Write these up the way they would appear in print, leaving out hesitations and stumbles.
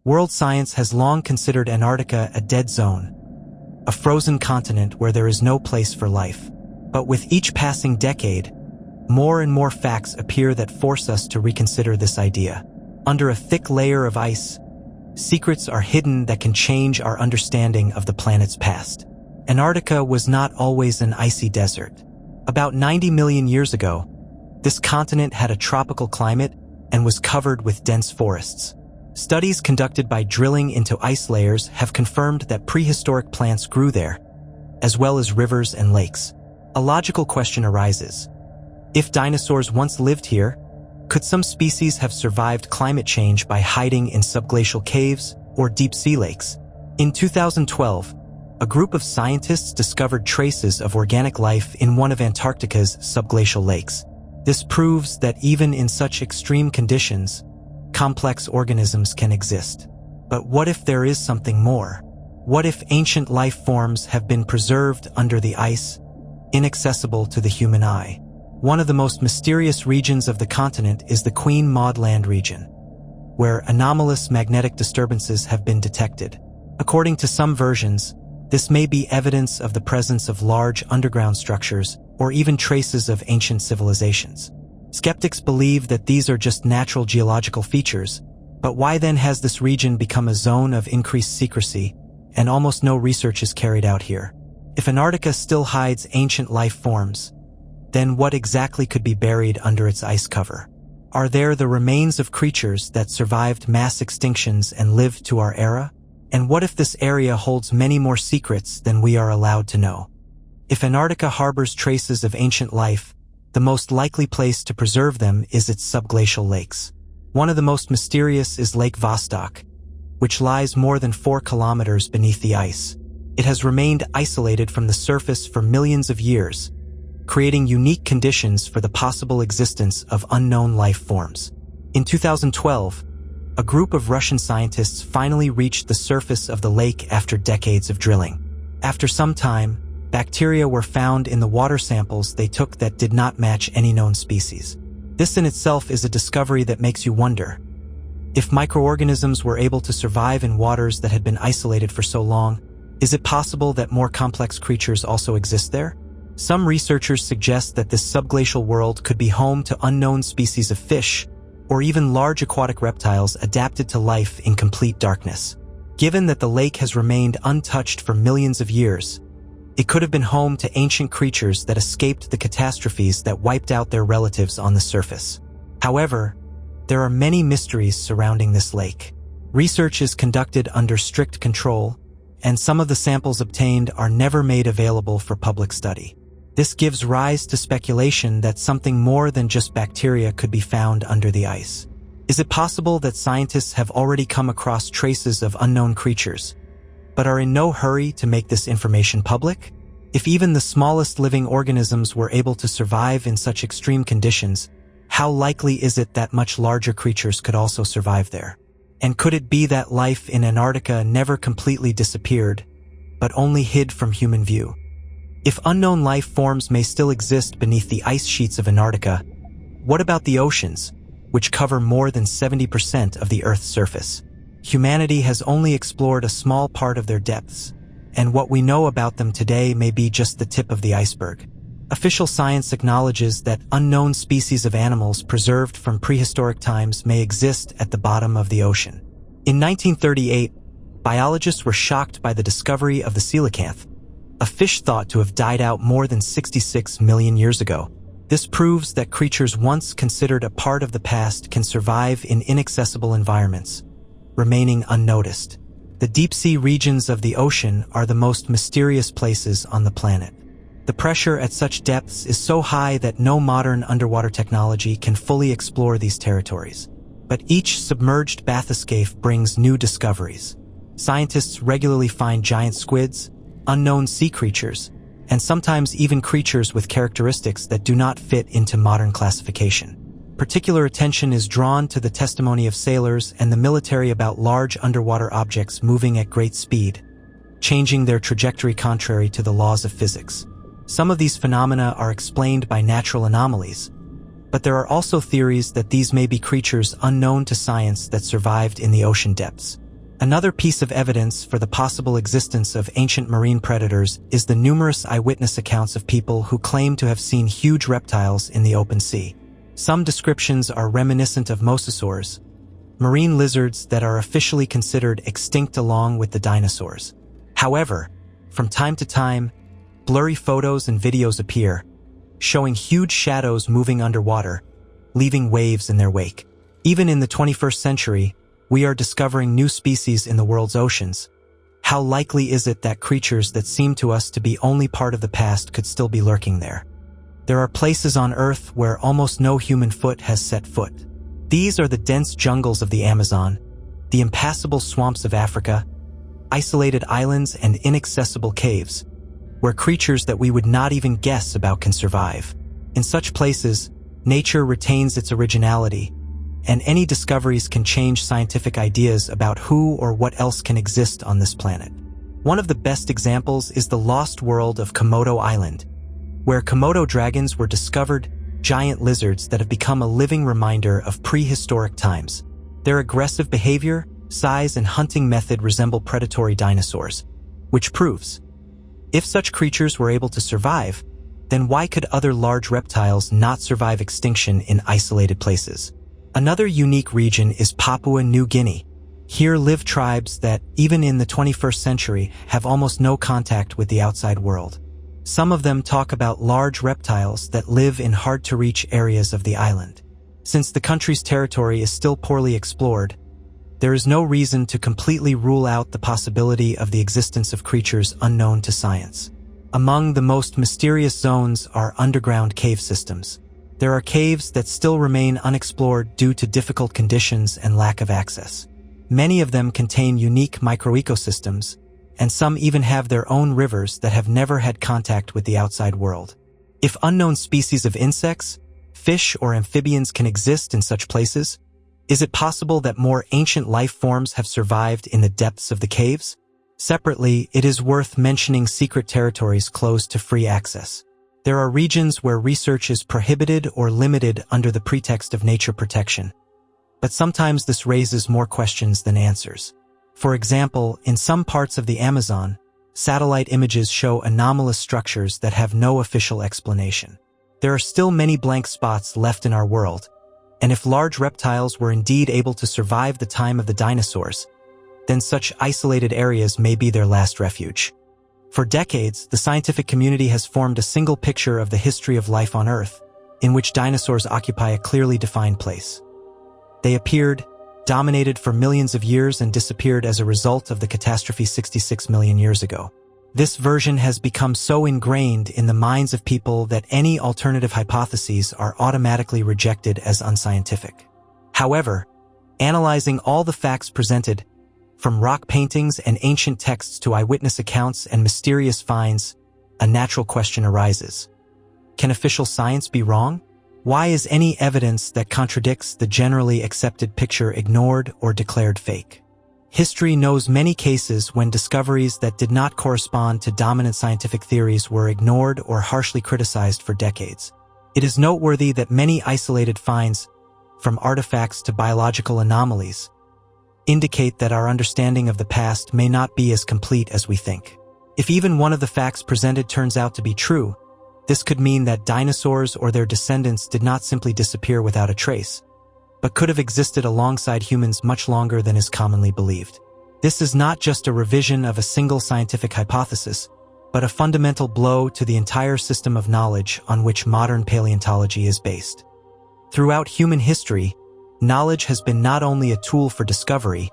World science has long considered Antarctica a dead zone, a frozen continent where there is no place for life. But with each passing decade, more and more facts appear that force us to reconsider this idea. Under a thick layer of ice, secrets are hidden that can change our understanding of the planet's past. Antarctica was not always an icy desert. About 90 million years ago, this continent had a tropical climate and was covered with dense forests. Studies conducted by drilling into ice layers have confirmed that prehistoric plants grew there, as well as rivers and lakes. A logical question arises. If dinosaurs once lived here, could some species have survived climate change by hiding in subglacial caves or deep-sea lakes? In 2012, a group of scientists discovered traces of organic life in one of Antarctica's subglacial lakes. This proves that even in such extreme conditions, complex organisms can exist. But what if there is something more? What if ancient life forms have been preserved under the ice, inaccessible to the human eye? One of the most mysterious regions of the continent is the Queen Maud Land region, where anomalous magnetic disturbances have been detected. According to some versions, this may be evidence of the presence of large underground structures or even traces of ancient civilizations. Skeptics believe that these are just natural geological features, but why then has this region become a zone of increased secrecy and almost no research is carried out here? If Antarctica still hides ancient life forms, then what exactly could be buried under its ice cover? Are there the remains of creatures that survived mass extinctions and lived to our era? And what if this area holds many more secrets than we are allowed to know? If Antarctica harbors traces of ancient life, the most likely place to preserve them is its subglacial lakes. One of the most mysterious is Lake Vostok, which lies more than 4 kilometers beneath the ice. It has remained isolated from the surface for millions of years, creating unique conditions for the possible existence of unknown life forms. In 2012, a group of Russian scientists finally reached the surface of the lake after decades of drilling. After some time, bacteria were found in the water samples they took that did not match any known species. This in itself is a discovery that makes you wonder. If microorganisms were able to survive in waters that had been isolated for so long, is it possible that more complex creatures also exist there? Some researchers suggest that this subglacial world could be home to unknown species of fish, or even large aquatic reptiles adapted to life in complete darkness. Given that the lake has remained untouched for millions of years, it could have been home to ancient creatures that escaped the catastrophes that wiped out their relatives on the surface. However, there are many mysteries surrounding this lake. Research is conducted under strict control, and some of the samples obtained are never made available for public study. This gives rise to speculation that something more than just bacteria could be found under the ice. Is it possible that scientists have already come across traces of unknown creatures, but are in no hurry to make this information public? If even the smallest living organisms were able to survive in such extreme conditions, how likely is it that much larger creatures could also survive there? And could it be that life in Antarctica never completely disappeared, but only hid from human view? If unknown life forms may still exist beneath the ice sheets of Antarctica, what about the oceans, which cover more than 70% of the Earth's surface? Humanity has only explored a small part of their depths, and what we know about them today may be just the tip of the iceberg. Official science acknowledges that unknown species of animals preserved from prehistoric times may exist at the bottom of the ocean. In 1938, biologists were shocked by the discovery of the coelacanth, a fish thought to have died out more than 66 million years ago. This proves that creatures once considered a part of the past can survive in inaccessible environments, remaining unnoticed. The deep-sea regions of the ocean are the most mysterious places on the planet. The pressure at such depths is so high that no modern underwater technology can fully explore these territories. But each submerged bathyscaphe brings new discoveries. Scientists regularly find giant squids, unknown sea creatures, and sometimes even creatures with characteristics that do not fit into modern classification. Particular attention is drawn to the testimony of sailors and the military about large underwater objects moving at great speed, changing their trajectory contrary to the laws of physics. Some of these phenomena are explained by natural anomalies, but there are also theories that these may be creatures unknown to science that survived in the ocean depths. Another piece of evidence for the possible existence of ancient marine predators is the numerous eyewitness accounts of people who claim to have seen huge reptiles in the open sea. Some descriptions are reminiscent of mosasaurs, marine lizards that are officially considered extinct along with the dinosaurs. However, from time to time, blurry photos and videos appear, showing huge shadows moving underwater, leaving waves in their wake. Even in the 21st century, we are discovering new species in the world's oceans. How likely is it that creatures that seem to us to be only part of the past could still be lurking there? There are places on Earth where almost no human foot has set foot. These are the dense jungles of the Amazon, the impassable swamps of Africa, isolated islands and inaccessible caves, where creatures that we would not even guess about can survive. In such places, nature retains its originality, and any discoveries can change scientific ideas about who or what else can exist on this planet. One of the best examples is the lost world of Komodo Island, where Komodo dragons were discovered, giant lizards that have become a living reminder of prehistoric times. Their aggressive behavior, size, and hunting method resemble predatory dinosaurs, which proves, if such creatures were able to survive, then why could other large reptiles not survive extinction in isolated places? Another unique region is Papua New Guinea. Here live tribes that, even in the 21st century, have almost no contact with the outside world. Some of them talk about large reptiles that live in hard-to-reach areas of the island. Since the country's territory is still poorly explored, there is no reason to completely rule out the possibility of the existence of creatures unknown to science. Among the most mysterious zones are underground cave systems. There are caves that still remain unexplored due to difficult conditions and lack of access. Many of them contain unique microecosystems, and some even have their own rivers that have never had contact with the outside world. If unknown species of insects, fish, or amphibians can exist in such places, is it possible that more ancient life forms have survived in the depths of the caves? Separately, it is worth mentioning secret territories closed to free access. There are regions where research is prohibited or limited under the pretext of nature protection. But sometimes this raises more questions than answers. For example, in some parts of the Amazon, satellite images show anomalous structures that have no official explanation. There are still many blank spots left in our world, and if large reptiles were indeed able to survive the time of the dinosaurs, then such isolated areas may be their last refuge. For decades, the scientific community has formed a single picture of the history of life on Earth, in which dinosaurs occupy a clearly defined place. They appeared, dominated for millions of years, and disappeared as a result of the catastrophe 66 million years ago. This version has become so ingrained in the minds of people that any alternative hypotheses are automatically rejected as unscientific. However, analyzing all the facts presented, from rock paintings and ancient texts to eyewitness accounts and mysterious finds, a natural question arises. Can official science be wrong? Why is any evidence that contradicts the generally accepted picture ignored or declared fake? History knows many cases when discoveries that did not correspond to dominant scientific theories were ignored or harshly criticized for decades. It is noteworthy that many isolated finds, from artifacts to biological anomalies, indicate that our understanding of the past may not be as complete as we think. If even one of the facts presented turns out to be true, this could mean that dinosaurs or their descendants did not simply disappear without a trace, but could have existed alongside humans much longer than is commonly believed. This is not just a revision of a single scientific hypothesis, but a fundamental blow to the entire system of knowledge on which modern paleontology is based. Throughout human history, knowledge has been not only a tool for discovery,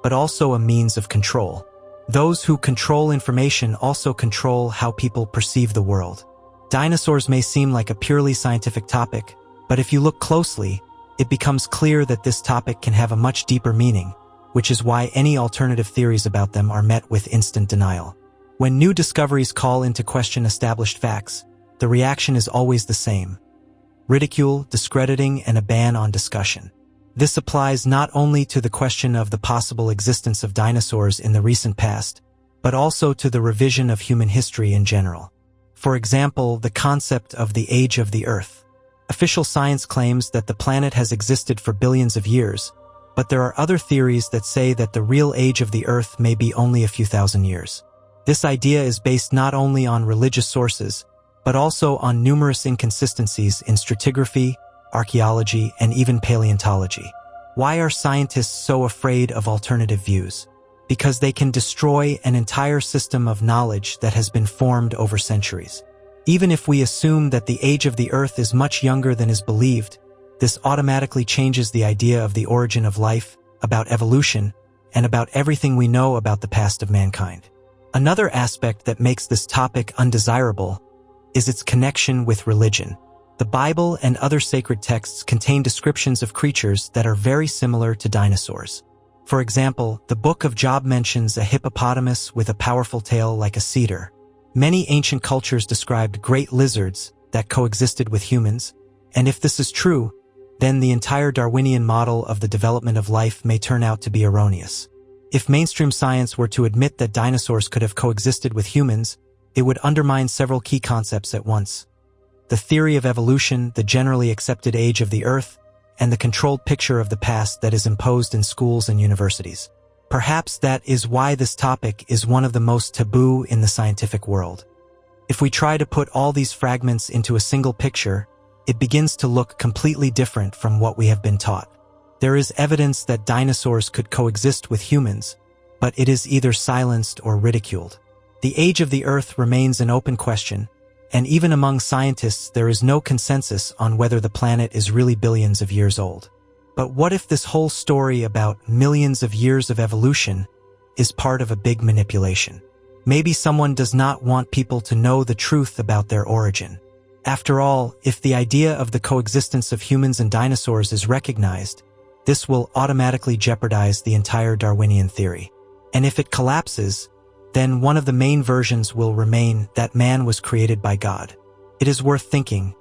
but also a means of control. Those who control information also control how people perceive the world. Dinosaurs may seem like a purely scientific topic, but if you look closely, it becomes clear that this topic can have a much deeper meaning, which is why any alternative theories about them are met with instant denial. When new discoveries call into question established facts, the reaction is always the same: ridicule, discrediting, and a ban on discussion. This applies not only to the question of the possible existence of dinosaurs in the recent past, but also to the revision of human history in general. For example, the concept of the age of the Earth. Official science claims that the planet has existed for billions of years, but there are other theories that say that the real age of the Earth may be only a few thousand years. This idea is based not only on religious sources, but also on numerous inconsistencies in stratigraphy, archaeology, and even paleontology. Why are scientists so afraid of alternative views? Because they can destroy an entire system of knowledge that has been formed over centuries. Even if we assume that the age of the Earth is much younger than is believed, this automatically changes the idea of the origin of life, about evolution, and about everything we know about the past of mankind. Another aspect that makes this topic undesirable is its connection with religion. The Bible and other sacred texts contain descriptions of creatures that are very similar to dinosaurs. For example, the Book of Job mentions a hippopotamus with a powerful tail like a cedar. Many ancient cultures described great lizards that coexisted with humans, and if this is true, then the entire Darwinian model of the development of life may turn out to be erroneous. If mainstream science were to admit that dinosaurs could have coexisted with humans, it would undermine several key concepts at once: the theory of evolution, the generally accepted age of the Earth, and the controlled picture of the past that is imposed in schools and universities. Perhaps that is why this topic is one of the most taboo in the scientific world. If we try to put all these fragments into a single picture, it begins to look completely different from what we have been taught. There is evidence that dinosaurs could coexist with humans, but it is either silenced or ridiculed. The age of the Earth remains an open question, and even among scientists there is no consensus on whether the planet is really billions of years old. But what if this whole story about millions of years of evolution is part of a big manipulation? Maybe someone does not want people to know the truth about their origin. After all, if the idea of the coexistence of humans and dinosaurs is recognized, this will automatically jeopardize the entire Darwinian theory. And if it collapses, then one of the main versions will remain that man was created by God. It is worth thinking,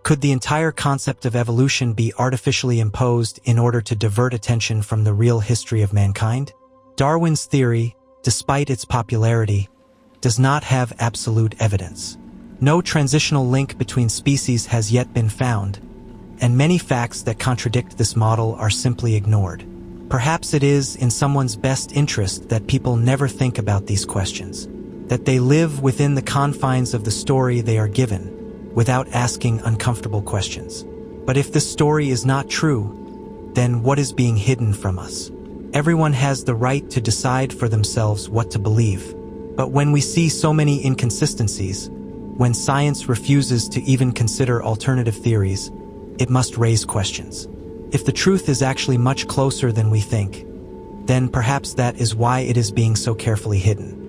could the entire concept of evolution be artificially imposed in order to divert attention from the real history of mankind? Darwin's theory, despite its popularity, does not have absolute evidence. No transitional link between species has yet been found, and many facts that contradict this model are simply ignored. Perhaps it is in someone's best interest that people never think about these questions, that they live within the confines of the story they are given, without asking uncomfortable questions. But if this story is not true, then what is being hidden from us? Everyone has the right to decide for themselves what to believe. But when we see so many inconsistencies, when science refuses to even consider alternative theories, it must raise questions. If the truth is actually much closer than we think, then perhaps that is why it is being so carefully hidden.